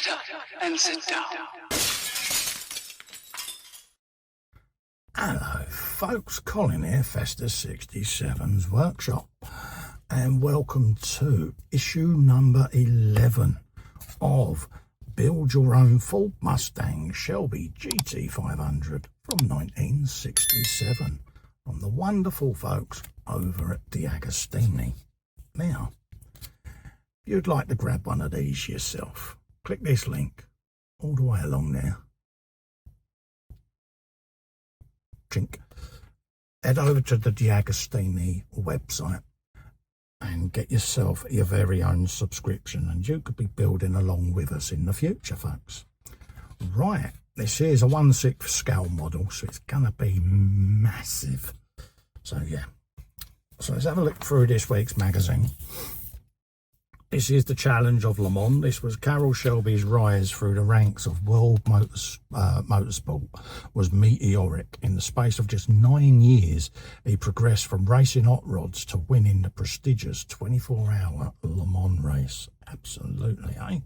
Shut up and sit down. Hello folks, Colin here, Festus 67's workshop, and welcome to issue number 11 of Build Your Own Ford Mustang Shelby GT500 from 1967 from the wonderful folks over at DeAgostini. Now, if you'd like to grab one of these yourself, click this link all the way along there. Head over to the DeAgostini website and get yourself your very own subscription, and you could be building along with us in the future, folks. Right, this is a 1/6 scale model, so it's gonna be massive. So yeah, so let's have a look through this week's magazine. This is the challenge of Le Mans. This was Carroll Shelby's rise through the ranks of world motorsport was meteoric. In the space of just 9 years, he progressed from racing hot rods to winning the prestigious 24-hour Le Mans race. Absolutely, eh?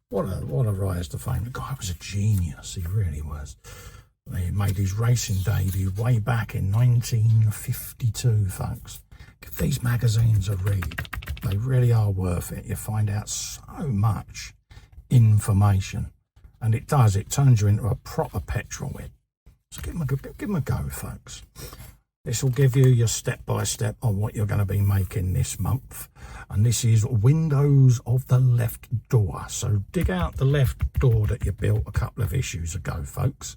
What a rise to fame. The guy was a genius, he really was. He made his racing debut way back in 1952, folks. Give these magazines a read. They really are worth it. You find out so much information, and it turns you into a proper petrolhead. So give them a go, folks. This will give you your step-by-step on what you're going to be making this month. And this is windows of the left door. So dig out the left door that you built a couple of issues ago, folks.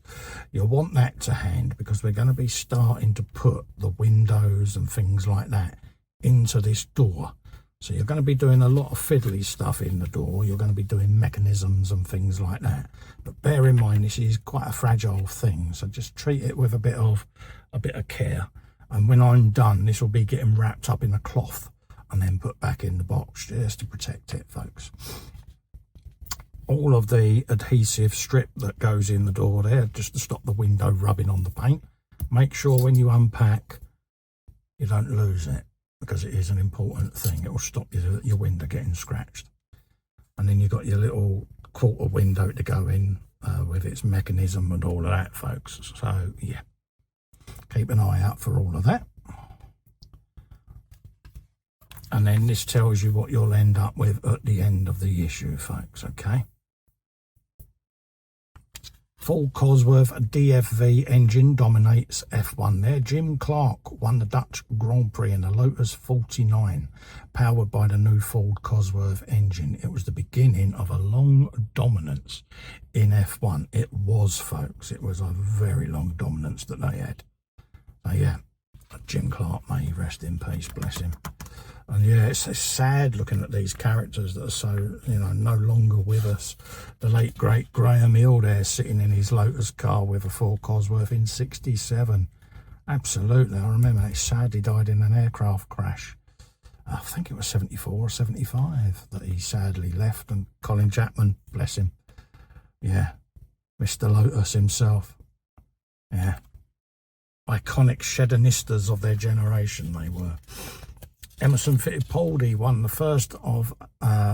You'll want that to hand, because we're going to be starting to put the windows and things like that into this door. So you're going to be doing a lot of fiddly stuff in the door. You're going to be doing mechanisms and things like that. But bear in mind, this is quite a fragile thing. So just treat it with a bit of care. And when I'm done, this will be getting wrapped up in a cloth and then put back in the box just to protect it, folks. All of the adhesive strip that goes in the door there, just to stop the window rubbing on the paint. Make sure when you unpack, you don't lose it, because it is an important thing. It will stop your window getting scratched. And then you've got your little quarter window to go in with its mechanism and all of that, folks. So yeah, keep an eye out for all of that. And then this tells you what you'll end up with at the end of the issue, folks, okay? Full Cosworth DFV engine dominates F1 there. Jim Clark won the Dutch Grand Prix in the Lotus 49, powered by the new Ford Cosworth engine. It was the beginning of a long dominance in F1. It was, folks. It was a very long dominance that they had. So yeah, Jim Clark, may he rest in peace, bless him. And yeah, it's sad looking at these characters that are so, no longer with us. The late, great Graham Hill there, sitting in his Lotus car with a Ford Cosworth in 67. Absolutely. I remember he sadly died in an aircraft crash. I think it was 74 or 75 that he sadly left. And Colin Chapman, bless him. Yeah, Mr. Lotus himself. Yeah. Iconic Shedonistas of their generation, they were. Emerson Fittipaldi won the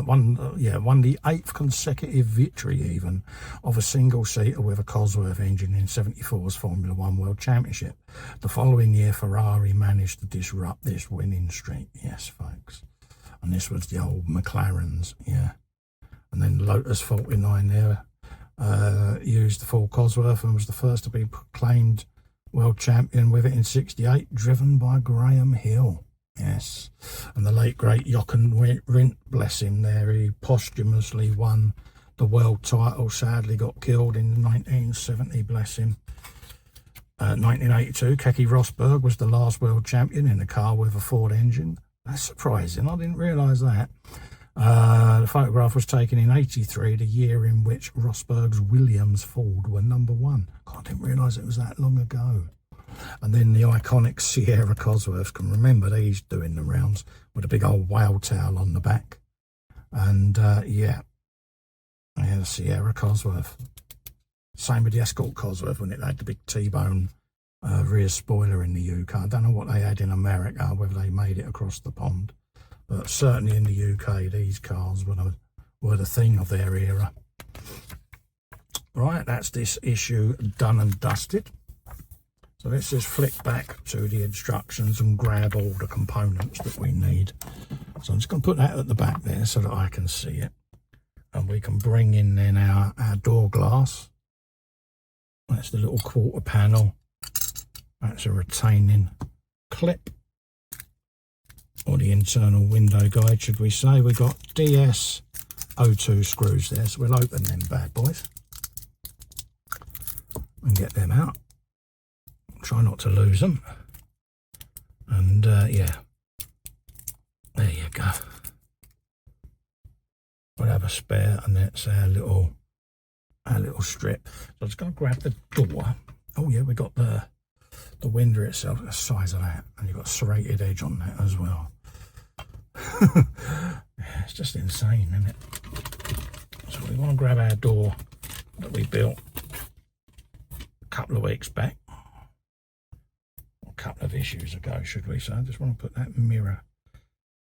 won the 8th consecutive victory even of a single-seater with a Cosworth engine in 74's Formula 1 World Championship. The following year, Ferrari managed to disrupt this winning streak. Yes, folks. And this was the old McLarens, yeah. And then Lotus 49 there used the Ford Cosworth and was the first to be proclaimed world champion with it in 68, driven by Graham Hill. Yes, and the late great Jochen Rindt, bless him there, he posthumously won the world title, sadly got killed in 1970, bless him. 1982, Keke Rosberg was the last world champion in a car with a Ford engine. That's surprising, I didn't realise that. The photograph was taken in 83, the year in which Rosberg's Williams Ford were #1. God, I didn't realise it was that long ago. And then the iconic Sierra Cosworth, can remember these doing the rounds with a big old whale tail on the back. And yeah, the Sierra Cosworth. Same with the Escort Cosworth when it had the big T-bone rear spoiler in the UK. I don't know what they had in America, whether they made it across the pond. But certainly in the UK, these cars were the thing of their era. Right, that's this issue done and dusted. So let's just flick back to the instructions and grab all the components that we need. So I'm just going to put that at the back there so that I can see it. And we can bring in then our door glass. That's the little quarter panel. That's a retaining clip. Or the internal window guide, should we say. We've got DS02 screws there, so we'll open them bad boys and get them out. Try not to lose them. And yeah, there you go. We'll have a spare, and that's our little strip. So I'm just going to grab the door. Oh yeah, we got the window itself, the size of that, and you've got a serrated edge on that as well. Yeah, it's just insane, isn't it? So we want to grab our door that we built a couple of weeks back, or a couple of issues ago, should we say. I just want to put that mirror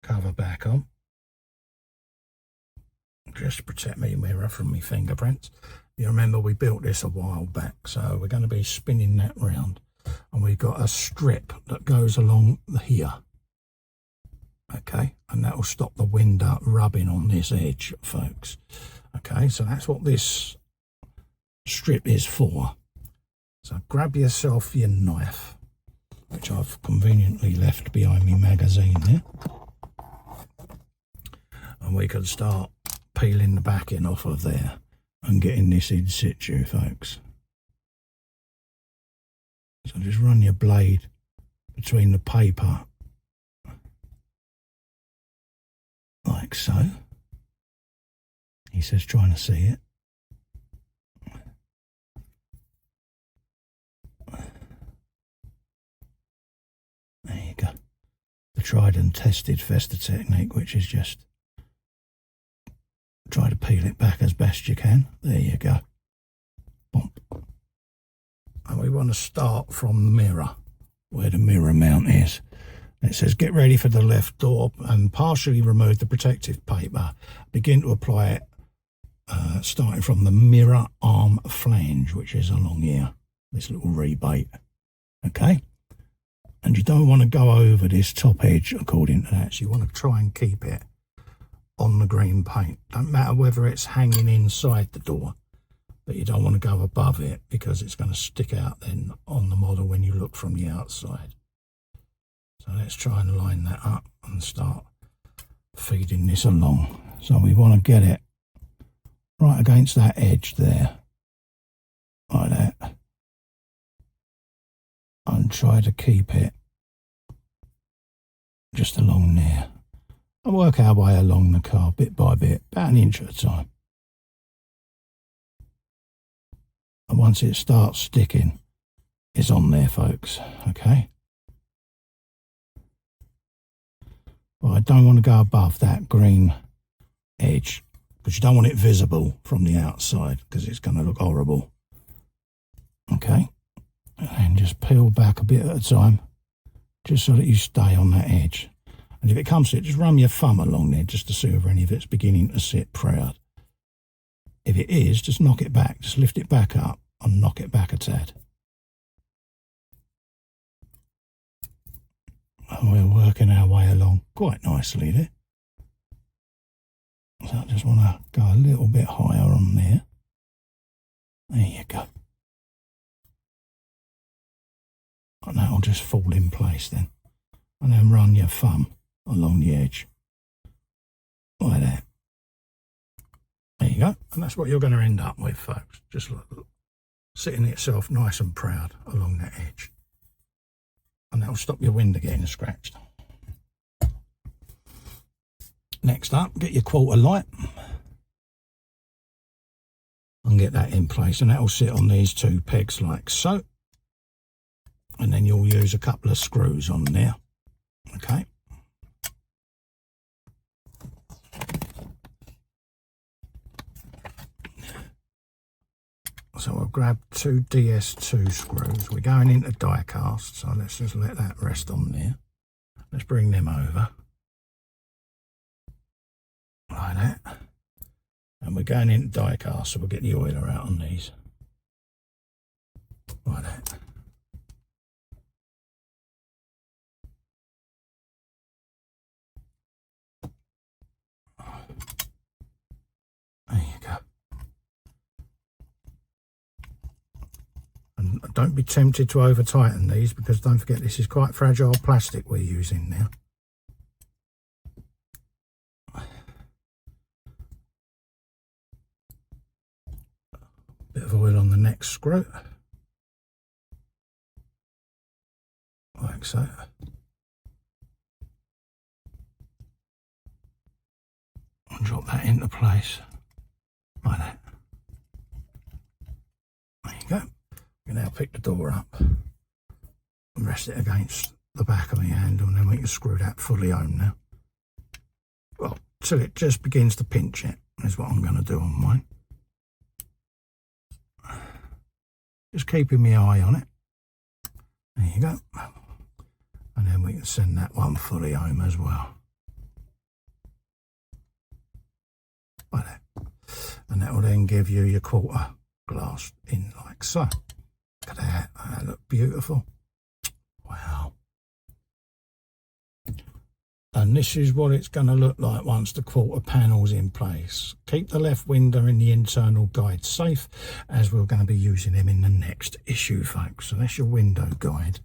cover back on, just to protect my mirror from my fingerprints. You remember we built this a while back, so we're going to be spinning that round, and we've got a strip that goes along here. Okay, and that will stop the window rubbing on this edge, folks. Okay, so that's what this strip is for. So grab yourself your knife, which I've conveniently left behind my magazine there, and we can start peeling the backing off of there and getting this in situ, folks. So just run your blade between the paper like so. He says trying to see it. There you go. The tried and tested Festa technique, which is just try to peel it back as best you can. There you go. Bump. And we want to start from the mirror, where the mirror mount is. It says get ready for the left door and partially remove the protective paper. Begin to apply it starting from the mirror arm flange, which is along here, this little rebate. Okay, and you don't want to go over this top edge according to that, so you want to try and keep it on the green paint. Don't matter whether it's hanging inside the door, but you don't want to go above it because it's going to stick out then on the model when you look from the outside. So let's try and line that up and start feeding this along. So we want to get it right against that edge there, like that, and try to keep it just along there. And work our way along the car bit by bit, about an inch at a time. And once it starts sticking, it's on there, folks, okay? But I don't want to go above that green edge, because you don't want it visible from the outside, because it's going to look horrible. Okay, and just peel back a bit at a time, just so that you stay on that edge. And if it comes to it, just run your thumb along there just to see if any of it's beginning to sit proud. If it is, just knock it back, just lift it back up and knock it back a tad. And we're working our way along quite nicely there. So I just want to go a little bit higher on there. There you go. And that'll just fall in place then. And then run your thumb along the edge. Like that. There you go. And that's what you're going to end up with, folks. Just sitting itself nice and proud along that edge. And that'll stop your window getting scratched. Next up, get your quarter light and get that in place, and that'll sit on these two pegs like so, and then you'll use a couple of screws on there. Okay, so I'll grab two DS2 screws. We're going into die cast, so let's just let that rest on there. Let's bring them over like that, And we're going into die cast, so we'll get the oiler out on these. Like that. There you go. And don't be tempted to over tighten these, because don't forget this is quite fragile plastic we're using now. Bit of oil on the next screw. Like so. And drop that into place. Like that. There you go. You can now pick the door up and rest it against the back of the handle, and then we can screw that fully home now. Well, till it just begins to pinch it is what I'm going to do on mine. Just keeping my eye on it. There you go. And then we can send that one fully home as well. Like that. And that will then give you your quarter glass in like so. Look at that. That look beautiful. Wow. And this is what it's going to look like once the quarter panel's in place. Keep the left window in the internal guide safe, as we're going to be using them in the next issue, folks. So that's your window guide,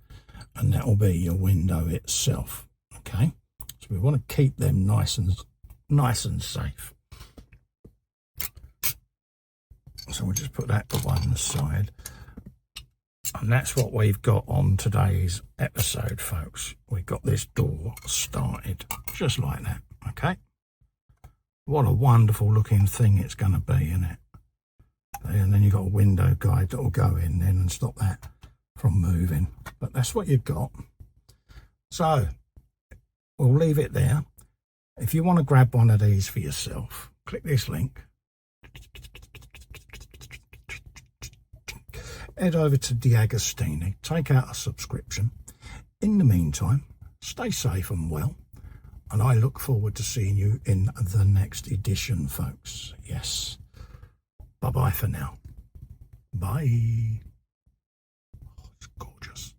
and that will be your window itself. Okay, so we want to keep them nice and safe. So we'll just put that to one side. And that's what we've got on today's episode, folks. We got this door started just like that, okay? What a wonderful looking thing it's going to be, isn't it? And then you've got a window guide that will go in then and stop that from moving. But that's what you've got. So we'll leave it there. If you want to grab one of these for yourself, click this link. Head over to DeAgostini, take out a subscription. In the meantime, stay safe and well, and I look forward to seeing you in the next edition, folks. Yes. Bye-bye for now. Bye. Oh, it's gorgeous.